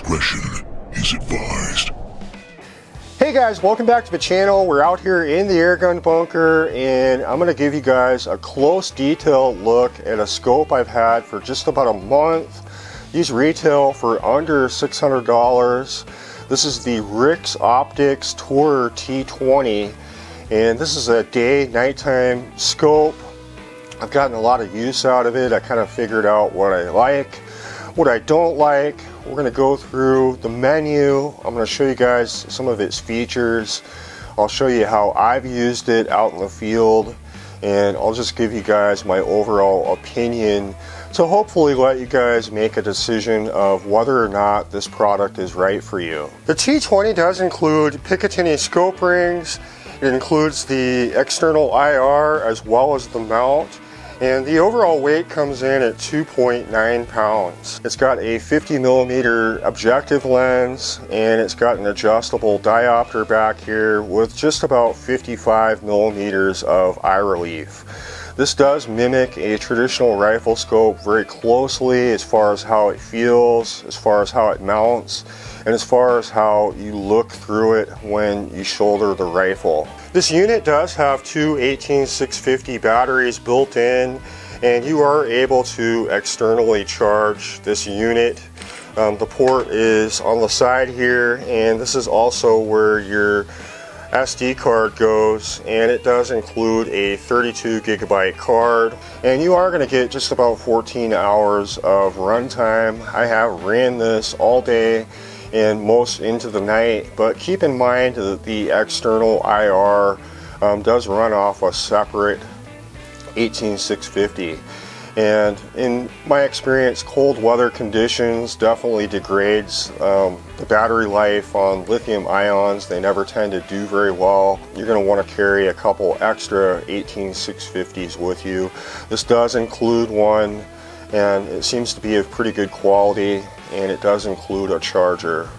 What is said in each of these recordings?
discretion is advised. Hey guys, welcome back to the channel. We're out here in the airgun bunker and I'm going to give you guys a close detailed look at a scope I've had for just about a month. These retail for under $600. This is the RIX Optics Tourer T20 and this is a day nighttime scope. I've gotten a lot of use out of it. I kind of figured out what I like, what I don't like. We're going to go through the menu. I'm going to show you guys some of its features. I'll show you how I've used it out in the field, and I'll just give you guys my overall opinion to hopefully let you guys make a decision of whether or not this product is right for you. The T20 does include Picatinny scope rings. It includes the external IR as well as the mount. And the overall weight comes in at 2.9 pounds. It's got a 50mm objective lens and it's got an adjustable diopter back here with just about 55mm of eye relief. This does mimic a traditional rifle scope very closely as far as how it feels, as far as how it mounts, and as far as how you look through it when you shoulder the rifle. This unit does have two 18650 batteries built in, and you are able to externally charge this unit. The port is on the side here, and this is also where your SD card goes, and it does include a 32GB card, and you are going to get just about 14 hours of runtime. I have ran this all day and most into the night, but keep in mind that the external IR does run off a separate 18650, and in my experience, cold weather conditions definitely degrades the battery life on lithium ions. They never tend to do very well. You're going to want to carry a couple extra 18650s with you. This does include one, and it seems to be of pretty good quality, and it does include a charger,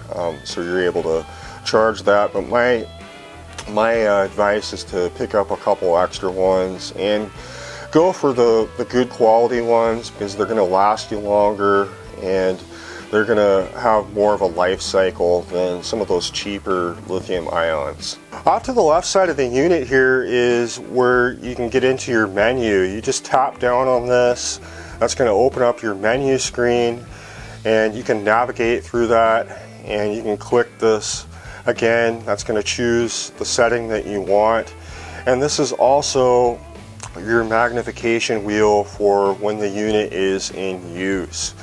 so you're able to charge that. But my advice is to pick up a couple extra ones and go for the good quality ones, because they're going to last you longer and they're going to have more of a life cycle than some of those cheaper lithium ions. Off to the left side of the unit here is where you can get into your menu. You just tap down on this. That's going to open up your menu screen, and you can navigate through that, and you can click this again. That's going to choose the setting that you want, and this is also your magnification wheel for when the unit is in use.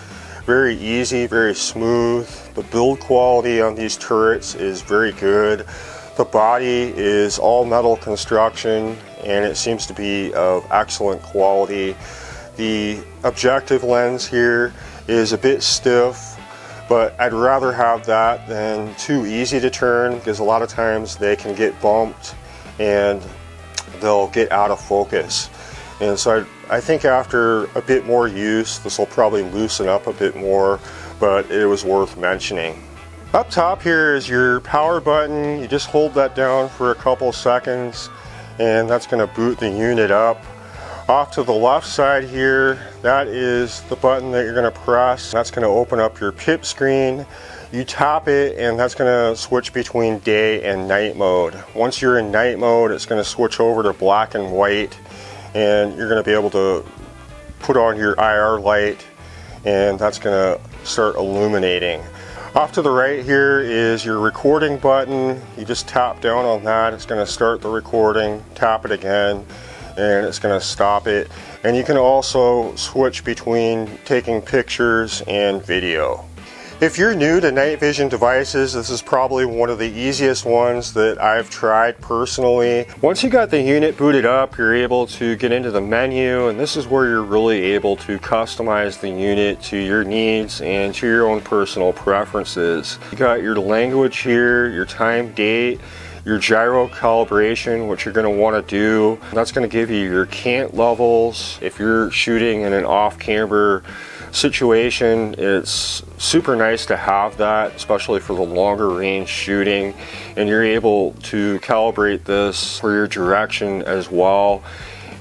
Very easy, very smooth. The build quality on these turrets is very good. The body is all metal construction, and it seems to be of excellent quality. The objective lens here is a bit stiff, but I'd rather have that than too easy to turn, because a lot of times they can get bumped and they'll get out of focus. And so I think after a bit more use, this will probably loosen up a bit more, but it was worth mentioning. Up top here is your power button. You just hold that down for a couple seconds, and that's going to boot the unit up. Off to the left side here, that is the button that you're going to press. That's going to open up your PIP screen. You tap it, and that's going to switch between day and night mode. Once you're in night mode, it's going to switch over to black and white, and you're going to be able to put on your IR light, and that's going to start illuminating. Off to the right here is your recording button. You just tap down on that. It's going to start the recording. Tap it again, and it's going to stop it. And you can also switch between taking pictures and video. If you're new to night vision devices, this is probably one of the easiest ones that I've tried personally. Once you got the unit booted up, you're able to get into the menu, and this is where you're really able to customize the unit to your needs and to your own personal preferences. You got your language here, your time, date, your gyro calibration, which you're going to want to do. That's going to give you your cant levels. If you're shooting in an off-camber situation, it's super nice to have that, especially for the longer range shooting, and you're able to calibrate this for your direction as well.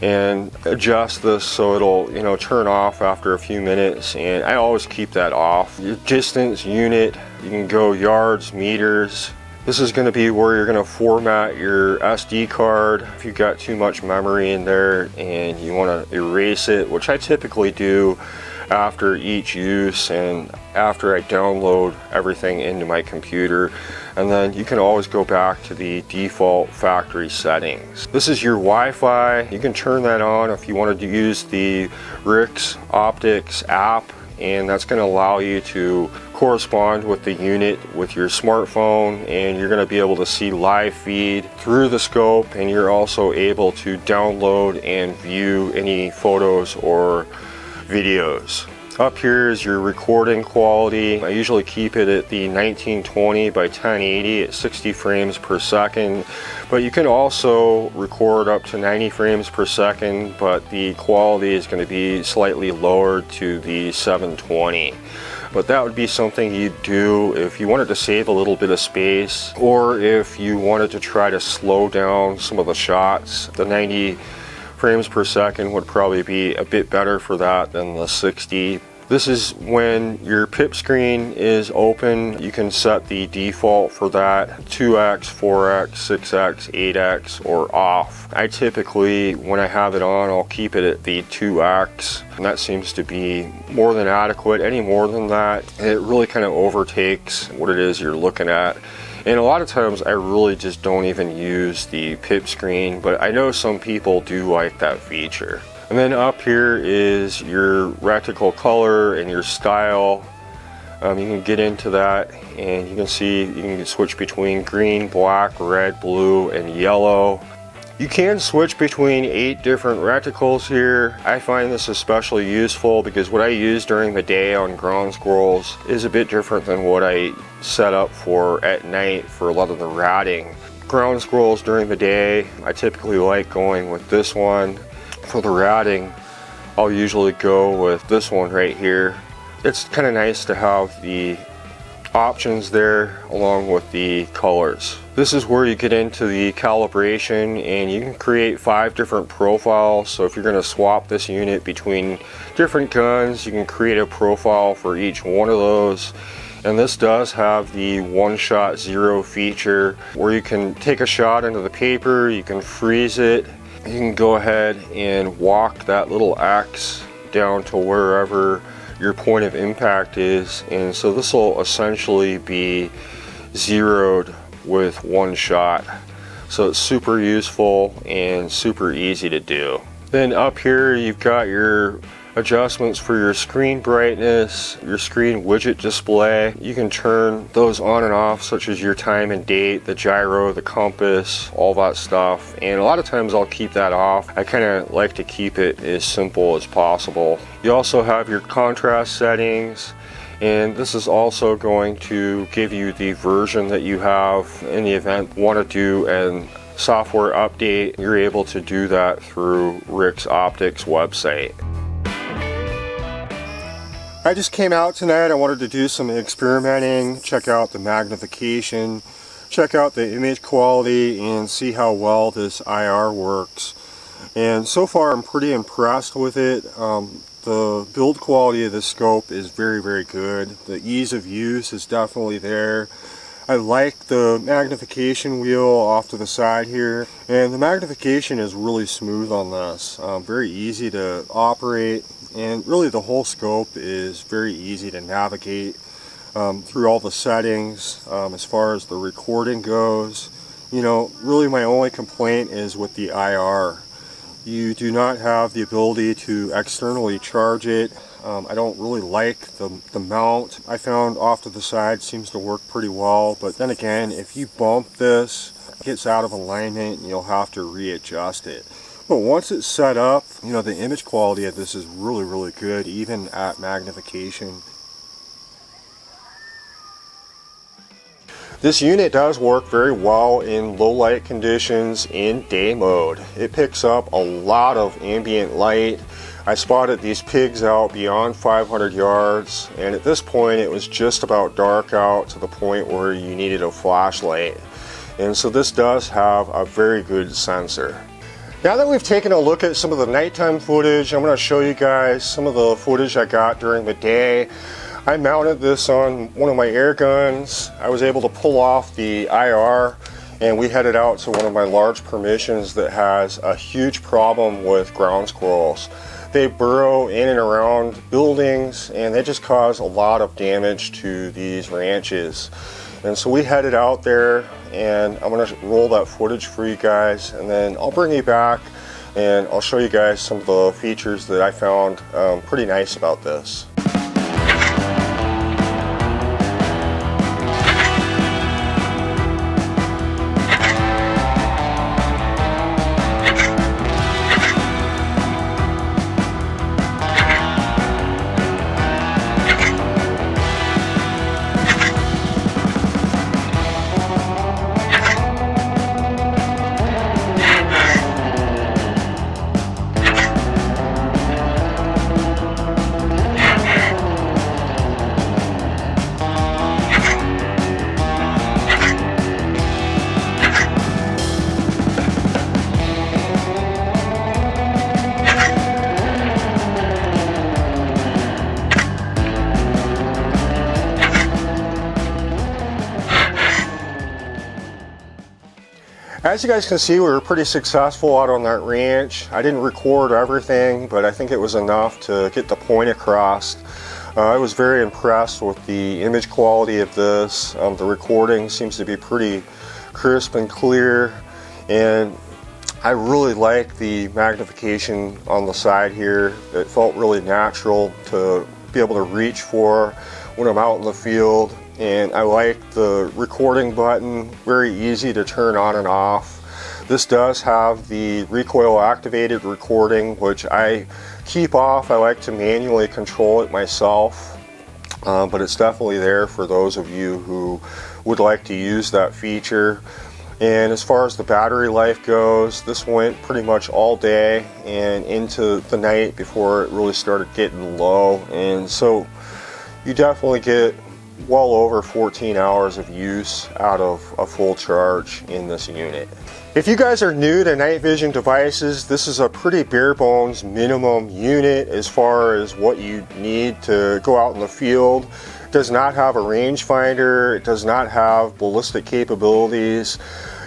and adjust this so it'll, you know, turn off after a few minutes, and I always keep that off. Your distance unit, you can go yards, meters. This is going to be where you're going to format your SD card if you've got too much memory in there and you want to erase it, which I typically do after each use and after I download everything into my computer. And then you can always go back to the default factory settings. This is your Wi-Fi. You can turn that on if you wanted to use the RIX Optics app, and that's going to allow you to correspond with the unit with your smartphone, and you're going to be able to see live feed through the scope, and you're also able to download and view any photos or videos. Up here is your recording quality. I usually keep it at the 1920 by 1080 at 60 frames per second, but you can also record up to 90 frames per second, but the quality is going to be slightly lowered to the 720. But that would be something you'd do if you wanted to save a little bit of space, or if you wanted to try to slow down some of the shots. The 90 frames per second would probably be a bit better for that than the 60. This is when your pip screen is open. You can set the default for that, 2x, 4x, 6x, 8x, or off. I typically, when I have it on, I'll keep it at the 2x, and that seems to be more than adequate. Any more than that, it really kind of overtakes what it is you're looking at. And a lot of times I really just don't even use the pip screen, but I know some people do like that feature. And then up here is your reticle color and your style. You can get into that, and you can see you can switch between green, black, red, blue, and yellow. You can switch between 8 different reticles here. I find this especially useful because what I use during the day on ground squirrels is a bit different than what I set up for at night for a lot of the ratting. Ground squirrels during the day, I typically like going with this one. For the ratting, I'll usually go with this one right here. It's kind of nice to have the options there along with the colors. This is where you get into the calibration, and you can create 5 different profiles. So if you're going to swap this unit between different guns, you can create a profile for each one of those. And this does have the one-shot zero feature where you can take a shot into the paper, you can freeze it, you can go ahead and walk that little X down to wherever your point of impact is, and so this will essentially be zeroed with one shot. So it's super useful and super easy to do. Then up here you've got your adjustments for your screen brightness, your screen widget display. You can turn those on and off, such as your time and date, the gyro, the compass, all that stuff. And a lot of times I'll keep that off. I kind of like to keep it as simple as possible. You also have your contrast settings, and this is also going to give you the version that you have in the event you want to do a software update. You're able to do that through RIX Optics website. I just came out tonight. I wanted to do some experimenting, check out the magnification, check out the image quality, and see how well this IR works. And so far I'm pretty impressed with it. The build quality of the scope is very, very good. The ease of use is definitely there. I like the magnification wheel off to the side here, and the magnification is really smooth on this. Very easy to operate, and really the whole scope is very easy to navigate through all the settings. As far as the recording goes, you know, really my only complaint is with the IR. You do not have the ability to externally charge it. I don't really like the mount. I found off to the side seems to work pretty well, but then again, if you bump this, it gets out of alignment and you'll have to readjust it. But once it's set up, you know, the image quality of this is really, really good, even at magnification. This unit does work very well in low light conditions in day mode. It picks up a lot of ambient light. I spotted these pigs out beyond 500 yards, and at this point it was just about dark out to the point where you needed a flashlight. And so this does have a very good sensor. Now that we've taken a look at some of the nighttime footage, I'm going to show you guys some of the footage I got during the day. I mounted this on one of my air guns. I was able to pull off the IR, and we headed out to one of my large permissions that has a huge problem with ground squirrels. They burrow in and around buildings, and they just cause a lot of damage to these ranches. And so we headed out there, and I'm going to roll that footage for you guys, and then I'll bring you back and I'll show you guys some of the features that I found pretty nice about this. As you guys can see, we were pretty successful out on that ranch. I didn't record everything, but I think it was enough to get the point across. I was very impressed with the image quality of this. The recording seems to be pretty crisp and clear, and I really like the magnification on the side here. It felt really natural to be able to reach for when I'm out in the field. And I like the recording button, very easy to turn on and off. This does have the recoil activated recording, which I keep off. I like to manually control it myself, but it's definitely there for those of you who would like to use that feature. And as far as the battery life goes, this went pretty much all day and into the night before it really started getting low. And so you definitely get well over 14 hours of use out of a full charge in this unit. If you guys are new to night vision devices, this is a pretty bare bones minimum unit as far as what you need to go out in the field. It does not have a rangefinder, it does not have ballistic capabilities.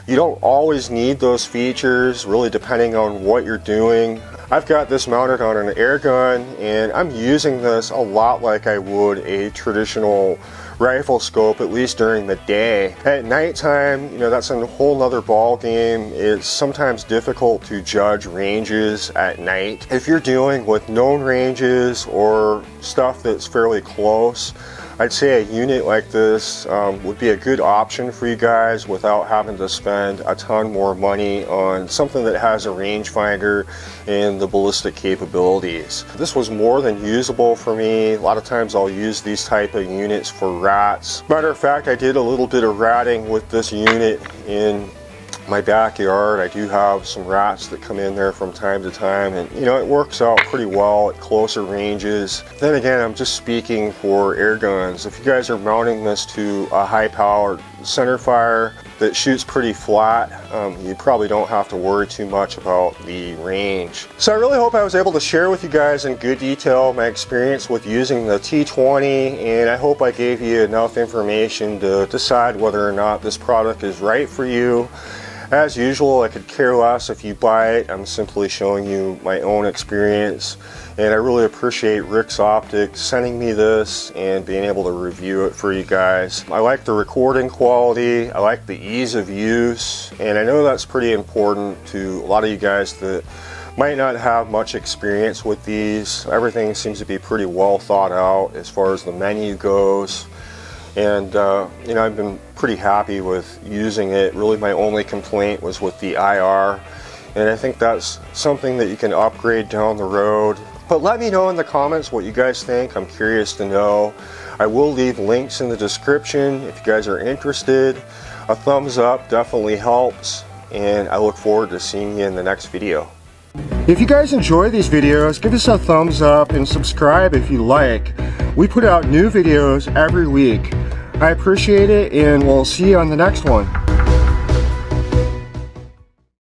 You don't always need those features, really depending on what you're doing. I've got this mounted on an air gun, and I'm using this a lot like I would a traditional rifle scope, at least during the day. At nighttime, that's a whole nother ball game. It's sometimes difficult to judge ranges at night. If you're dealing with known ranges or stuff that's fairly close, I'd say a unit like this would be a good option for you guys without having to spend a ton more money on something that has a rangefinder and the ballistic capabilities. This was more than usable for me. A lot of times I'll use these type of units for rats. Matter of fact, I did a little bit of ratting with this unit in my backyard. I do have some rats that come in there from time to time, and it works out pretty well at closer ranges. Then again, I'm just speaking for air guns. If you guys are mounting this to a high powered center fire that shoots pretty flat, you probably don't have to worry too much about the range. So I really hope I was able to share with you guys in good detail my experience with using the T20, and I hope I gave you enough information to decide whether or not this product is right for you. As usual, I could care less if you buy it. I'm simply showing you my own experience, and I really appreciate RIX Optics sending me this and being able to review it for you guys. I like the recording quality, I like the ease of use, and I know that's pretty important to a lot of you guys that might not have much experience with these. Everything seems to be pretty well thought out as far as the menu goes. And I've been pretty happy with using it. Really, my only complaint was with the IR, and I think that's something that you can upgrade down the road. But let me know in the comments what you guys think. I'm curious to know. I will leave links in the description if you guys are interested. A thumbs up definitely helps, and I look forward to seeing you in the next video. If you guys enjoy these videos, give us a thumbs up and subscribe if you like. We put out new videos every week. I appreciate it, and we'll see you on the next one.